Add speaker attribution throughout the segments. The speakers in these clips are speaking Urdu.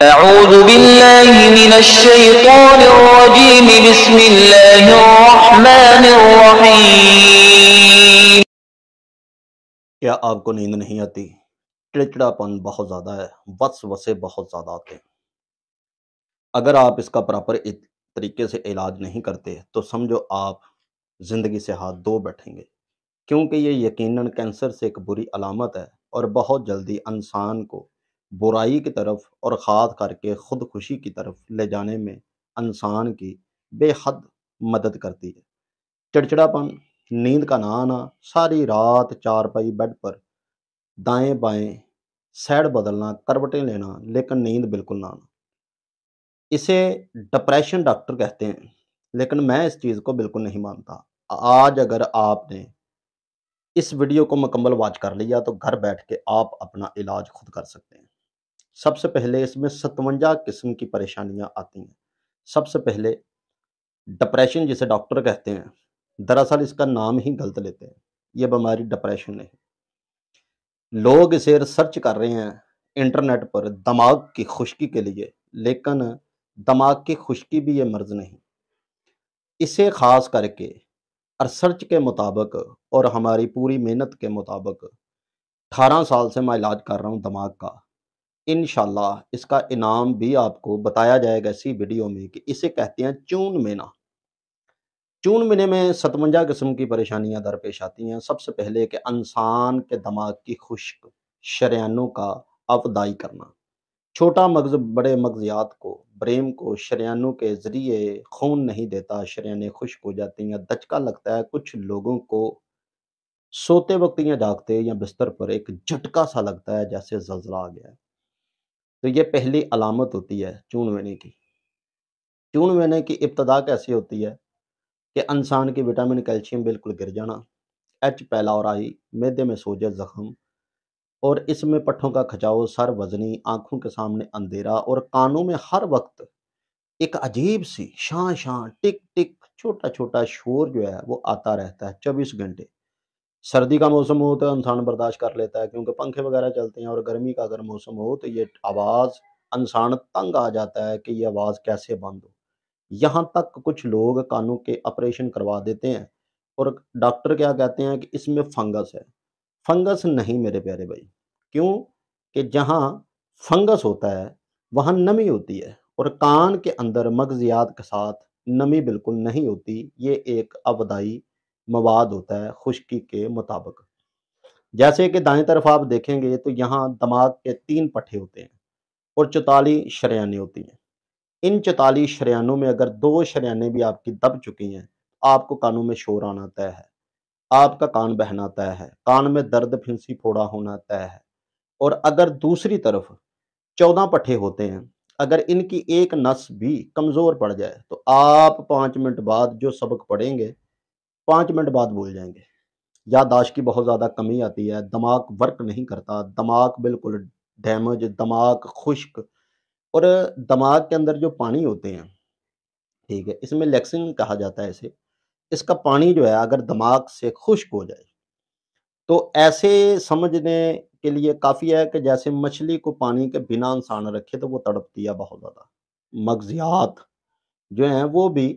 Speaker 1: أعوذ بالله من الشيطان الرجيم بسم الله الرحمن الرحيم
Speaker 2: کیا آپ کو نیند نہیں آتی؟ چڑچڑاپن بہت زیادہ ہے، وسوسے بہت زیادہ آتے ہیں۔ اگر آپ اس کا پراپر طریقے سے علاج نہیں کرتے تو سمجھو آپ زندگی سے ہاتھ دھو بیٹھیں گے، کیونکہ یہ یقیناً کینسر سے ایک بری علامت ہے اور بہت جلدی انسان کو برائی کی طرف اور خاص کر کے خودکشی کی طرف لے جانے میں انسان کی بے حد مدد کرتی ہے۔ چڑچڑاپن، نیند کا نہ آنا، ساری رات چارپائی بیڈ پر دائیں بائیں سیڈ بدلنا، کروٹیں لینا لیکن نیند بالکل نہ آنا، اسے ڈپریشن ڈاکٹر کہتے ہیں، لیکن میں اس چیز کو بالکل نہیں مانتا۔ آج اگر آپ نے اس ویڈیو کو مکمل واچ کر لیا تو گھر بیٹھ کے آپ اپنا علاج خود کر سکتے ہیں۔ سب سے پہلے اس میں 57 قسم کی پریشانیاں آتی ہیں۔ سب سے پہلے ڈپریشن جسے ڈاکٹر کہتے ہیں، دراصل اس کا نام ہی غلط لیتے ہیں، یہ بیماری ڈپریشن نہیں۔ لوگ اسے ریسرچ کر رہے ہیں انٹرنیٹ پر دماغ کی خشکی کے لیے، لیکن دماغ کی خشکی بھی یہ مرض نہیں۔ اسے خاص کر کے ریسرچ کے مطابق اور ہماری پوری محنت کے مطابق 18 سال سے میں علاج کر رہا ہوں دماغ کا۔ انشاءاللہ اس کا انعام بھی آپ کو بتایا جائے گا اسی ویڈیو میں کہ اسے کہتے ہیں چون مینا۔ چون مینے میں 57 قسم کی پریشانیاں درپیش آتی ہیں۔ سب سے پہلے کہ انسان کے دماغ کی خشک شریانوں کا افزائی کرنا۔ چھوٹا مغز بڑے مغزیات کو، برین کو شریانوں کے ذریعے خون نہیں دیتا، شریانیں خشک ہو جاتی ہیں، دھچکا لگتا ہے۔ کچھ لوگوں کو سوتے وقت یا جاگتے یا بستر پر ایک جھٹکا سا لگتا ہے جیسے زلزلہ آ گیا ہے۔ تو یہ پہلی علامت ہوتی ہے چون مینے کی۔ چون مینے کی ابتدا کیسی ہوتی ہے کہ انسان کی وٹامن کیلشیم بالکل گر جانا، ایچ پیلورائی، معدے میں سوجش، زخم، اور اس میں پٹھوں کا کھچاؤ، سر وزنی، آنکھوں کے سامنے اندھیرا، اور کانوں میں ہر وقت ایک عجیب سی شاں شاں ٹک ٹک چھوٹا چھوٹا شور جو ہے وہ آتا رہتا ہے 24 گھنٹے۔ سردی کا موسم ہو تو انسان برداشت کر لیتا ہے کیونکہ پنکھے وغیرہ چلتے ہیں، اور گرمی کا اگر موسم ہو تو یہ آواز انسان تنگ آ جاتا ہے کہ یہ آواز کیسے بند ہو۔ یہاں تک کچھ لوگ کانوں کے آپریشن کروا دیتے ہیں اور ڈاکٹر کیا کہتے ہیں کہ اس میں فنگس ہے۔ فنگس نہیں میرے پیارے بھائی، کیوں کہ جہاں فنگس ہوتا ہے وہاں نمی ہوتی ہے، اور کان کے اندر مغزیات کے ساتھ نمی بالکل نہیں ہوتی۔ یہ ایک ابدائی مواد ہوتا ہے خشکی کے مطابق۔ جیسے کہ دائیں طرف آپ دیکھیں گے تو یہاں دماغ کے 3 پٹھے ہوتے ہیں اور 44 شریانیں ہوتی ہیں۔ ان 44 شریانوں میں اگر 2 شریانیں بھی آپ کی دب چکی ہیں، آپ کو کانوں میں شور آنا طے ہے، آپ کا کان بہنا طے ہے، کان میں درد پھنسی پھوڑا ہونا طے ہے۔ اور اگر دوسری طرف 14 پٹھے ہوتے ہیں، اگر ان کی ایک نس بھی کمزور پڑ جائے تو آپ 5 منٹ بعد جو سبق پڑھیں گے 5 منٹ بعد بھول جائیں گے۔ یادداشت کی بہت زیادہ کمی آتی ہے، دماغ ورک نہیں کرتا، دماغ بالکل ڈیمیج، دماغ خشک، اور دماغ کے اندر جو پانی ہوتے ہیں، ٹھیک ہے، اس میں لیکسن کہا جاتا ہے اسے، اس کا پانی جو ہے اگر دماغ سے خشک ہو جائے تو ایسے سمجھنے کے لیے کافی ہے کہ جیسے مچھلی کو پانی کے بنا انسان رکھے تو وہ تڑپتی ہے بہت زیادہ۔ مغزیات جو ہیں وہ بھی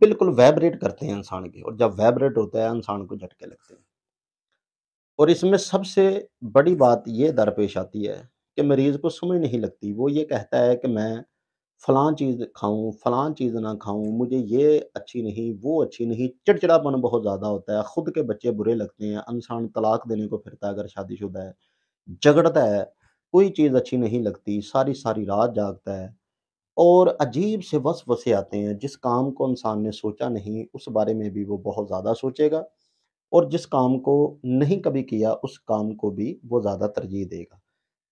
Speaker 2: بالکل ویبریٹ کرتے ہیں انسان کے، اور جب ویبریٹ ہوتا ہے انسان کو جھٹکے لگتے ہیں۔ اور اس میں سب سے بڑی بات یہ درپیش آتی ہے کہ مریض کو سمجھ نہیں لگتی، وہ یہ کہتا ہے کہ میں فلاں چیز کھاؤں، فلاں چیز نہ کھاؤں، مجھے یہ اچھی نہیں، وہ اچھی نہیں۔ چڑچڑاپن بہت زیادہ ہوتا ہے، خود کے بچے برے لگتے ہیں، انسان طلاق دینے کو پھرتا ہے اگر شادی شدہ ہے، جھگڑتا ہے، کوئی چیز اچھی نہیں لگتی، ساری ساری رات جاگتا ہے، اور عجیب سے وسوسے آتے ہیں۔ جس کام کو انسان نے سوچا نہیں اس بارے میں بھی وہ بہت زیادہ سوچے گا، اور جس کام کو نہیں کبھی کیا اس کام کو بھی وہ زیادہ ترجیح دے گا۔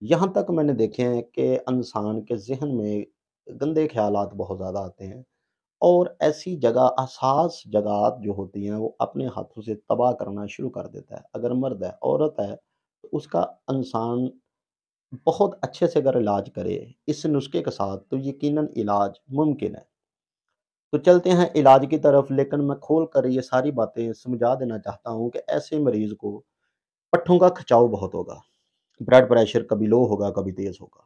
Speaker 2: یہاں تک میں نے دیکھے ہیں کہ انسان کے ذہن میں گندے خیالات بہت زیادہ آتے ہیں، اور ایسی جگہ حساس جگہات جو ہوتی ہیں وہ اپنے ہاتھوں سے تباہ کرنا شروع کر دیتا ہے۔ اگر مرد ہے، عورت ہے، تو اس کا انسان بہت اچھے سے اگر علاج کرے اس نسخے کے ساتھ تو یقیناً علاج ممکن ہے۔ تو چلتے ہیں علاج کی طرف، لیکن میں کھول کر یہ ساری باتیں سمجھا دینا چاہتا ہوں کہ ایسے مریض کو پٹھوں کا کھچاؤ بہت ہوگا، بلڈ پریشر کبھی لو ہوگا کبھی تیز ہوگا،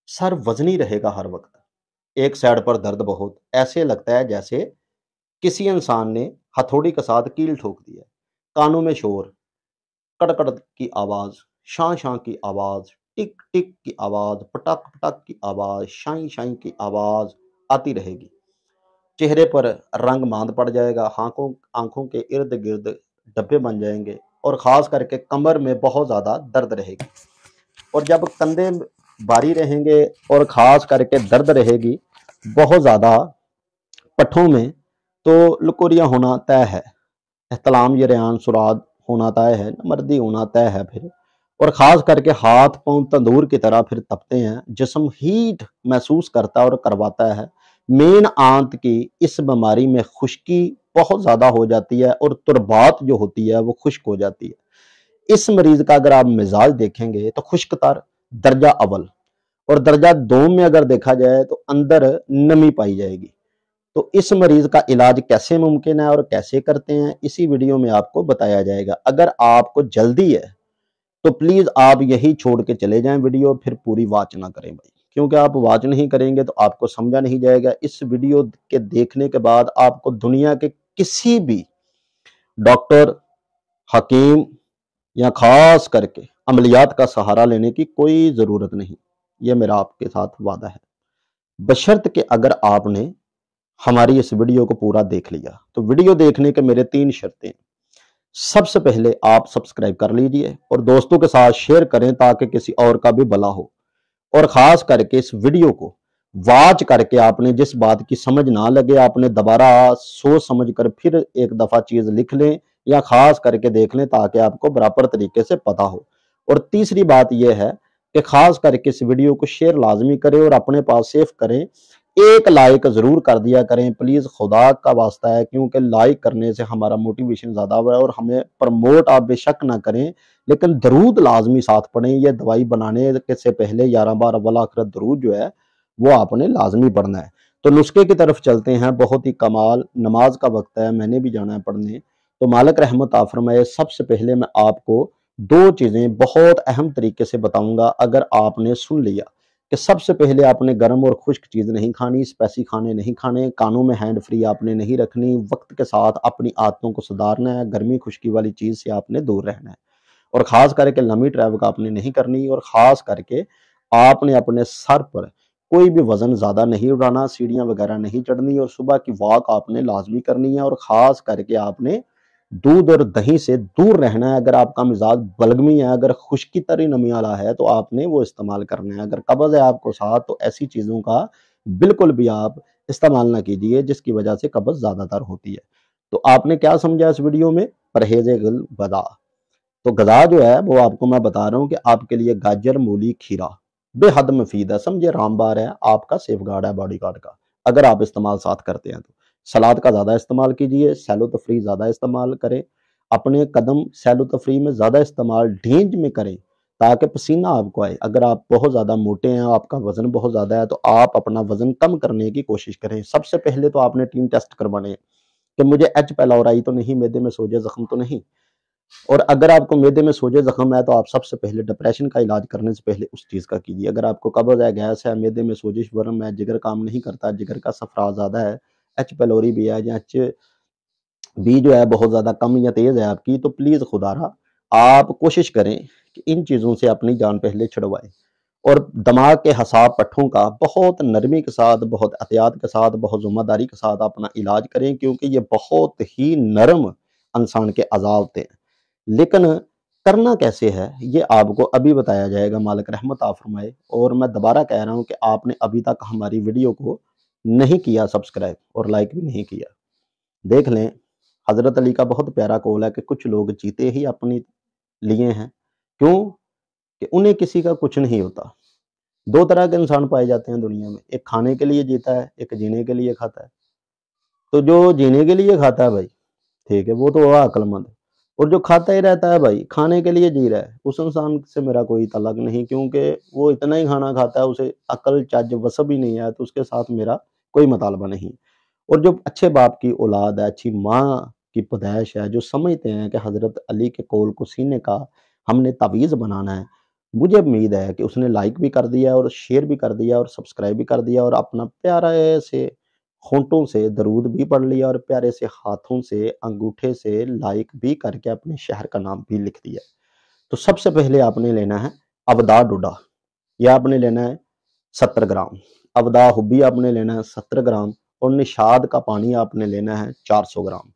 Speaker 2: سر وزنی رہے گا ہر وقت، ایک سائڈ پر درد بہت، ایسے لگتا ہے جیسے کسی انسان نے ہتھوڑی کے ساتھ کیل ٹھوک دیا، کانوں میں شور، کڑکڑ کی آواز، شاں شاں کی آواز، ٹک ٹک کی آواز، پٹک پٹک کی آواز، شائیں شائیں کی آواز آتی رہے گی، چہرے پر رنگ ماند پڑ جائے گا، آنکھوں کے ارد گرد ڈبے بن جائیں گے، اور خاص کر کے کمر میں بہت زیادہ درد رہے گی، اور جب کندھے بھاری رہیں گے اور خاص کر کے درد رہے گی بہت زیادہ پٹھوں میں، تو لکوریاں ہونا طے ہے، احتلام یریان سراد ہونا طے ہے، مردی ہونا طے ہے پھر، اور خاص کر کے ہاتھ پاؤں تندور کی طرح پھر تپتے ہیں، جسم ہیٹ محسوس کرتا ہے اور کرواتا ہے۔ مین آنت کی اس بیماری میں خشکی بہت زیادہ ہو جاتی ہے اور تربات جو ہوتی ہے وہ خشک ہو جاتی ہے۔ اس مریض کا اگر آپ مزاج دیکھیں گے تو خشک تر درجہ اول، اور درجہ دوم میں اگر دیکھا جائے تو اندر نمی پائی جائے گی۔ تو اس مریض کا علاج کیسے ممکن ہے اور کیسے کرتے ہیں، اسی ویڈیو میں آپ کو بتایا جائے گا۔ اگر آپ کو جلدی ہے تو پلیز آپ یہی چھوڑ کے چلے جائیں ویڈیو، پھر پوری واچ نہ کریں بھائی، کیونکہ آپ واچ نہیں کریں گے تو آپ کو سمجھا نہیں جائے گا۔ اس ویڈیو کے دیکھنے کے بعد آپ کو دنیا کے کسی بھی ڈاکٹر، حکیم یا خاص کر کے عملیات کا سہارا لینے کی کوئی ضرورت نہیں، یہ میرا آپ کے ساتھ وعدہ ہے، بشرط کہ اگر آپ نے ہماری اس ویڈیو کو پورا دیکھ لیا۔ تو ویڈیو دیکھنے کے میرے 3 شرطیں ہیں۔ سب سے پہلے آپ سبسکرائب کر لیجئے اور دوستوں کے ساتھ شیئر کریں تاکہ کسی اور کا بھی بھلا ہو، اور خاص کر کے اس ویڈیو کو واچ کر کے آپ نے جس بات کی سمجھ نہ لگے آپ نے دوبارہ سوچ سمجھ کر پھر ایک دفعہ چیز لکھ لیں یا خاص کر کے دیکھ لیں تاکہ آپ کو برابر طریقے سے پتہ ہو۔ اور تیسری بات یہ ہے کہ خاص کر کے اس ویڈیو کو شیئر لازمی کریں اور اپنے پاس سیو کریں، ایک لائک ضرور کر دیا کریں پلیز، خدا کا واسطہ ہے، کیونکہ لائک کرنے سے ہمارا موٹیویشن زیادہ ہوا ہے، اور ہمیں پرموٹ آپ بے شک نہ کریں لیکن درود لازمی ساتھ پڑھیں۔ یہ دوائی بنانے سے پہلے 11 بار اول آخرت درود جو ہے وہ آپ نے لازمی پڑھنا ہے۔ تو نسخے کی طرف چلتے ہیں، بہت ہی کمال، نماز کا وقت ہے، میں نے بھی جانا ہے پڑھنے۔ تو مالک رحمت فرمائے، سب سے پہلے میں آپ کو 2 چیزیں بہت اہم طریقے سے بتاؤں گا، اگر آپ نے سن لیا کہ سب سے پہلے آپ نے گرم اور خشک چیز نہیں کھانی، اسپیسی کھانے نہیں کھانے، کانوں میں ہینڈ فری آپ نے نہیں رکھنی، وقت کے ساتھ اپنی عادتوں کو سدھارنا ہے، گرمی خشکی والی چیز سے آپ نے دور رہنا ہے، اور خاص کر کے لمبی ٹریول آپ نے نہیں کرنی، اور خاص کر کے آپ نے اپنے سر پر کوئی بھی وزن زیادہ نہیں اٹھانا، سیڑھیاں وغیرہ نہیں چڑھنی، اور صبح کی واک آپ نے لازمی کرنی ہے، اور خاص کر کے آپ نے دودھ اور دہی سے دور رہنا ہے۔ اگر آپ کا مزاج بلغمی ہے، اگر خشکی تری نمی والا ہے تو آپ نے وہ استعمال کرنا ہے۔ اگر قبض ہے آپ کو ساتھ تو ایسی چیزوں کا بالکل بھی آپ استعمال نہ کیجئے جس کی وجہ سے قبض زیادہ تر ہوتی ہے۔ تو آپ نے کیا سمجھا اس ویڈیو میں؟ پرہیز غذا۔ تو غذا جو ہے وہ آپ کو میں بتا رہا ہوں کہ آپ کے لیے گاجر، مولی، کھیرا بے حد مفید ہے، سمجھے رام بار ہے، آپ کا سیف گارڈ ہے باڈی گارڈ کا، اگر آپ استعمال ساتھ کرتے ہیں تو۔ سلاد کا زیادہ استعمال کیجئے، سیل و تفریح زیادہ استعمال کریں، اپنے قدم سیل و تفریح میں زیادہ استعمال ڈھینج میں کریں تاکہ پسینہ آپ کو آئے۔ اگر آپ بہت زیادہ موٹے ہیں، آپ کا وزن بہت زیادہ ہے، تو آپ اپنا وزن کم کرنے کی کوشش کریں۔ سب سے پہلے تو آپ نے 3 ٹیسٹ کروانے ہیں کہ مجھے ایچ پیلورائی تو نہیں، معدے میں سوجے زخم تو نہیں، اور اگر آپ کو معدے میں سوجے زخم ہے تو آپ سب سے پہلے ڈپریشن کا علاج کرنے سے پہلے اس چیز کا کیجیے۔ اگر آپ کو قبض ہے، گیس ہے، معدے میں سوجش ورم ہے، جگر کام نہیں کرتا، جگر کا صفرا زیادہ ہے، ایچ پیلوری بھی ہے، یا ایچ بی جو ہے بہت زیادہ کم یا تیز ہے آپ کی، تو پلیز خدا را آپ کوشش کریں کہ ان چیزوں سے اپنی جان پہلے چھڑوائیں، اور دماغ کے حساب پٹھوں کا بہت نرمی کے ساتھ، بہت احتیاط کے ساتھ، بہت ذمہ داری کے ساتھ اپنا علاج کریں، کیونکہ یہ بہت ہی نرم انسان کے اعضاء ہوتے ہیں۔ لیکن کرنا کیسے ہے یہ آپ کو ابھی بتایا جائے گا، مالک رحمت فرمائے۔ اور میں دوبارہ کہہ رہا ہوں کہ آپ نے ابھی تک ہماری ویڈیو کو نہیں کیا سبسکرائب اور لائک بھی نہیں کیا۔ دیکھ لیں، حضرت علی کا بہت پیارا قول ہے کہ کچھ لوگ جیتے ہی اپنی لیے ہیں، کیوں کہ انہیں کسی کا کچھ نہیں ہوتا۔ 2 طرح کے انسان پائے جاتے ہیں دنیا میں، ایک کھانے کے لیے جیتا ہے، ایک جینے کے لیے کھاتا ہے۔ تو جو جینے کے لیے کھاتا ہے بھائی، ٹھیک ہے، وہ تو ہوا عقل مند، اور جو کھاتا ہی رہتا ہے بھائی، کھانے کے لیے جی رہا ہے، اس انسان سے میرا کوئی تعلق نہیں، کیونکہ وہ اتنا ہی کھانا کھاتا ہے، اسے عقل چج وصب ہی نہیں ہے، تو اس کے ساتھ میرا کوئی مطالبہ نہیں۔ اور جو اچھے باپ کی اولاد ہے، اچھی ماں کی پیدائش ہے، جو سمجھتے ہیں کہ حضرت علی کے قول کو سینے کا ہم نے تعویذ بنانا ہے، مجھے امید ہے کہ اس نے لائک بھی کر دیا اور شیئر بھی کر دیا اور سبسکرائب بھی کر دیا اور اپنا پیارے سے ہونٹوں سے درود بھی پڑھ لیا اور پیارے سے ہاتھوں سے انگوٹھے سے لائک بھی کر کے اپنے شہر کا نام بھی لکھ دیا۔ تو سب سے پہلے آپ نے لینا ہے ابدا ڈوڈا، یہ آپ نے لینا ہے 70 گرام، ابدا حبی آپ نے لینا ہے 70 گرام، اور نشاد کا پانی آپ نے لینا ہے 400 گرام۔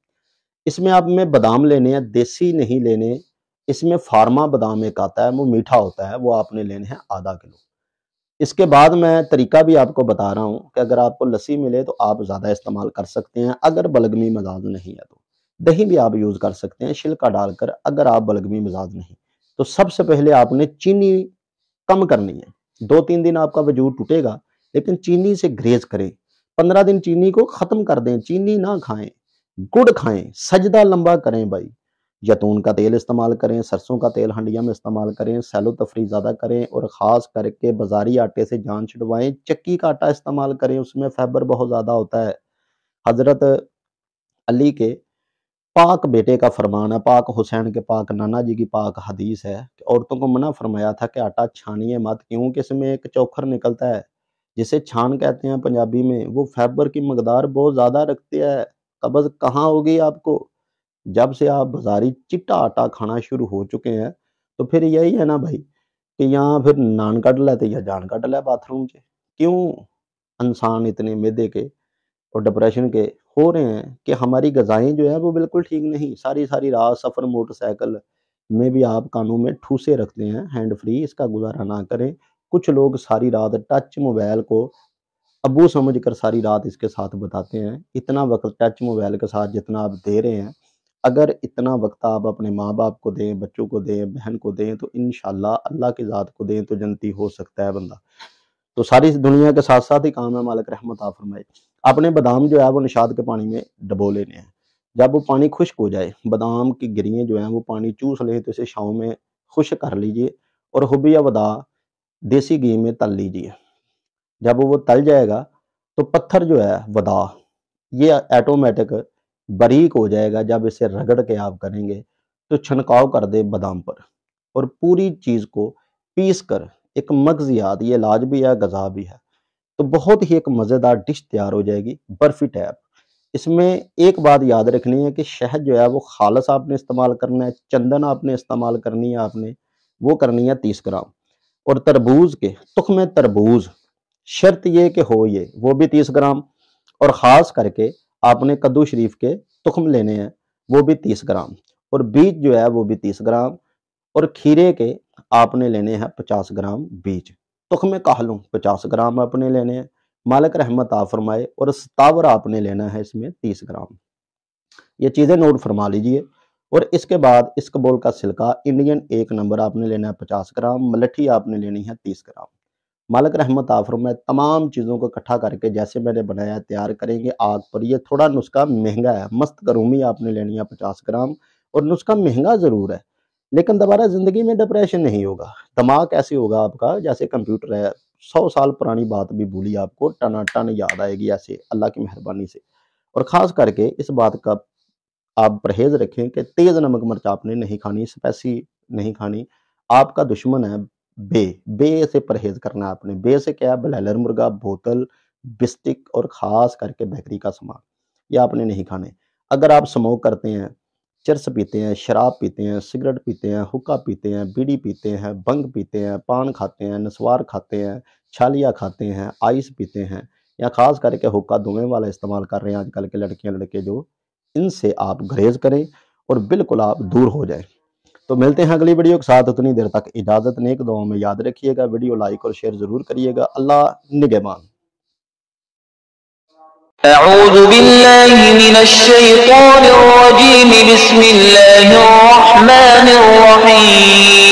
Speaker 2: اس میں آپ میں بادام لینے ہیں، دیسی نہیں لینے، اس میں فارما بادام ایک آتا ہے، وہ میٹھا ہوتا ہے، وہ آپ نے لینے ہیں آدھا کلو۔ اس کے بعد میں طریقہ بھی آپ کو بتا رہا ہوں کہ اگر آپ کو لسی ملے تو آپ زیادہ استعمال کر سکتے ہیں، اگر بلغمی مزاج نہیں ہے تو دہی بھی آپ یوز کر سکتے ہیں چھلکا ڈال کر، اگر آپ بلغمی مزاج نہیں تو سب سے پہلے آپ نے چینی کم کرنی ہے۔ 2-3 دن آپ کا وجود ٹوٹے گا لیکن چینی سے گریز کریں، 15 دن چینی کو ختم کر دیں، چینی نہ کھائیں، گڑ کھائیں، سجدہ لمبا کریں بھائی، زیتون کا تیل استعمال کریں، سرسوں کا تیل ہنڈیا میں استعمال کریں، سیل و تفریح زیادہ کریں، اور خاص کر کے بازاری آٹے سے جان چھڑوائیں، چکی کا آٹا استعمال کریں، اس میں فائبر بہت زیادہ ہوتا ہے۔ حضرت علی کے پاک بیٹے کا فرمان ہے، پاک حسین کے پاک نانا جی کی پاک حدیث ہے کہ عورتوں کو منع فرمایا تھا کہ آٹا چھانیے مت، کیونکہ اس میں ایک چوکھر نکلتا ہے جسے چھان کہتے ہیں پنجابی میں، وہ فائبر کی مقدار بہت زیادہ رکھتے ہے۔ قبض کہاں ہوگی آپ کو؟ جب سے آپ بازاری چٹا آٹا کھانا شروع ہو چکے ہیں تو پھر یہی ہے نا بھائی کہ یہاں پھر نان کٹ لیتے یا جان کٹ لے باتھ روم سے۔ کیوں انسان اتنے میدے کے اور ڈپریشن کے ہو رہے ہیں کہ ہماری غذائیں جو ہے وہ بالکل ٹھیک نہیں، ساری رات سفر موٹر سائیکل میں بھی آپ کانوں میں ٹھوسے رکھتے ہیں، ہینڈ فری، اس کا گزارا نہ کریں۔ کچھ لوگ ساری رات ٹچ موبائل کو ابو سمجھ کر ساری رات اس کے ساتھ بتاتے ہیں۔ اتنا وقت ٹچ موبائل کے ساتھ جتنا آپ دے رہے ہیں، اگر اتنا وقت آپ اپنے ماں باپ کو دیں، بچوں کو دیں، بہن کو دیں، تو انشاءاللہ اللہ کی ذات کو دیں تو جنتی ہو سکتا ہے بندہ۔ تو ساری دنیا کے ساتھ ساتھ ہی کام ہے، مالک رحمت عطا فرمائے۔ اپنے بادام جو ہے وہ نشاد کے پانی میں ڈبو لینے ہیں، جب وہ پانی خشک ہو جائے، بادام کی گرییں جو ہیں وہ پانی چوس لیں تو اسے چھاؤں میں خشک کر لیجئے، اور حبی یا ودا دیسی گھی میں تل لیجئے۔ جب وہ تل جائے گا تو پتھر جو ہے ودا یہ ایٹومیٹک باریک ہو جائے گا، جب اسے رگڑ کے آپ کریں گے تو چھنکاؤ کر دے بادام پر، اور پوری چیز کو پیس کر ایک مغزیات، یہ علاج بھی ہے غذا بھی ہے، تو بہت ہی ایک مزیدار ڈش تیار ہو جائے گی برفی ٹائپ۔ اس میں ایک بات یاد رکھنی ہے کہ شہد جو ہے وہ خالص آپ نے استعمال کرنا ہے، چندن آپ نے استعمال کرنی ہے، آپ نے وہ کرنی ہے 30 گرام، اور تربوز کے تخم تربوز شرط یہ کہ ہو یہ وہ بھی 30 گرام، اور خاص کر کے آپ نے کدو شریف کے تخم لینے ہیں وہ بھی 30 گرام، اور بیج جو ہے وہ بھی 30 گرام، اور کھیرے کے آپ نے لینے ہیں 50 گرام بیج، تخم کاہلوں 50 گرام آپ نے لینے ہیں، مالک رحمت عطا فرمائے، اور ستاور آپ نے لینا ہے اس میں 30 گرام۔ یہ چیزیں نوٹ فرما لیجئے۔ اور اس کے بعد اس قبول کا سلکہ انڈین 1 نمبر آپ نے لینا ہے 50 گرام، ملٹھی آپ نے لینی ہے 30 گرام۔ مالک رحمت عطا فرمائے تمام چیزوں کو اکٹھا کر کے جیسے میں نے بنایا تیار کریں گے آگ پر۔ یہ تھوڑا نسخہ مہنگا ہے، مست کرومی آپ نے لینی ہے 50 گرام، اور نسخہ مہنگا ضرور ہے لیکن دوبارہ زندگی میں ڈپریشن نہیں ہوگا، دماغ ایسے ہوگا آپ کا جیسے کمپیوٹر ہے، 100 سال پرانی بات بھی بھولی آپ کو ٹنا ٹن یاد آئے گی ایسے اللہ کی مہربانی سے۔ اور خاص کر کے اس بات کا آپ پرہیز رکھیں کہ تیز نمک مرچ آپ نے نہیں کھانی، اسپیسی نہیں کھانی، آپ کا دشمن ہے بے سے پرہیز کرنا ہے آپ نے۔ بے سے کیا ہے؟ بلائلر مرغا، بوتل، بسٹک، اور خاص کر کے بیکری کا سامان، یہ آپ نے نہیں کھانے۔ اگر آپ سموک کرتے ہیں، چرس پیتے ہیں، شراب پیتے ہیں، سگریٹ پیتے ہیں، حقہ پیتے ہیں، بیڑی پیتے ہیں، بنگ پیتے ہیں، پان کھاتے ہیں، نسوار کھاتے ہیں، چھالیاں کھاتے ہیں، آئس پیتے ہیں، یا خاص کر کے حقہ دھویں والا استعمال کر رہے ہیں آج کل کے لڑکیاں لڑکے جو، ان سے آپ گریز کریں اور بالکل آپ دور ہو جائیں۔ تو ملتے ہیں اگلی ویڈیو کے ساتھ، اتنی دیر تک اجازت، نیک دعاؤں میں یاد رکھیے گا، ویڈیو لائک اور شیئر ضرور کریے گا۔ اللہ نگہبان۔
Speaker 1: اعوذ باللہ من الشیطان الرجیم، بسم اللہ الرحمن الرحیم۔